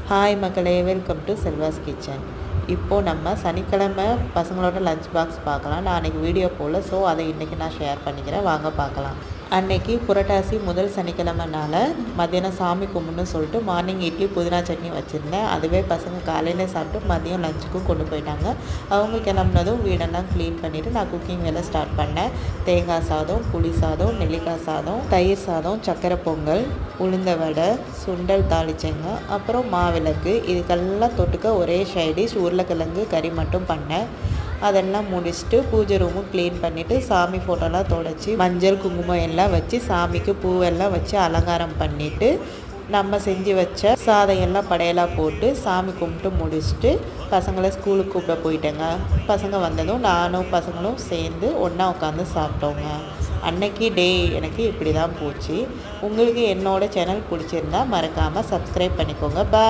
Hi மக்களே, welcome to செல்வாஸ் kitchen. இப்போது நம்ம சனிக்கிழமை பசங்களோட லஞ்ச் பாக்ஸ் பார்க்கலாம். நான் அன்றைக்கி வீடியோ போடல, ஸோ அதை இன்றைக்கி நான் ஷேர் பண்ணிக்கிறேன். வாங்க பார்க்கலாம். அன்னைக்கு புரட்டாசி முதல் சனிக்கிழமைனால மதியானம் சாமி கும்பிட்ணுன்னு சொல்லிட்டு மார்னிங் இட்லி புதினா சட்னி வச்சுருந்தேன். அதுவே பசங்க காலையில் சாப்பிட்டு மதியம் லஞ்சுக்கும் கொண்டு போயிட்டாங்க. அவங்க கிளம்புனதும் வீடெல்லாம் க்ளீன் பண்ணிவிட்டு நான் குக்கிங் வேலை ஸ்டார்ட் பண்ணேன். தேங்காய் சாதம், புளி சாதம், நெல்லிக்காய் சாதம், தயிர் சாதம், சக்கரை பொங்கல், உளுந்த வடை, சுண்டல் தாளிச்சேங்க. அப்புறம் மாவிளக்கு. இதுக்கெல்லாம் தொட்டுக்க ஒரே சைடிஷ் உருளைக்கிழங்கு கறி மட்டும் பண்ணேன். அதெல்லாம் முடிச்சுட்டு பூஜை ரூமும் க்ளீன் பண்ணிவிட்டு சாமி ஃபோட்டோலாம் துடைச்சி மஞ்சள் குங்குமம் எல்லாம் வச்சு சாமிக்கு பூவெல்லாம் வச்சு அலங்காரம் பண்ணிவிட்டு நம்ம செஞ்சு வச்ச சாதம் எல்லாம் படையலாக போட்டு சாமி கும்பிட்டு முடிச்சுட்டு பசங்களை ஸ்கூலுக்கு கூப்பிட போயிட்டேங்க. பசங்க வந்ததும் நானும் பசங்களும் சேர்ந்து ஒன்றா உட்காந்து சாப்பிட்டோங்க. அன்னைக்கு டே எனக்கு இப்படி தான் போச்சு. உங்களுக்கு என்னோடய சேனல் பிடிச்சிருந்தா மறக்காமல் சப்ஸ்கிரைப் பண்ணிக்கோங்க. பாய்.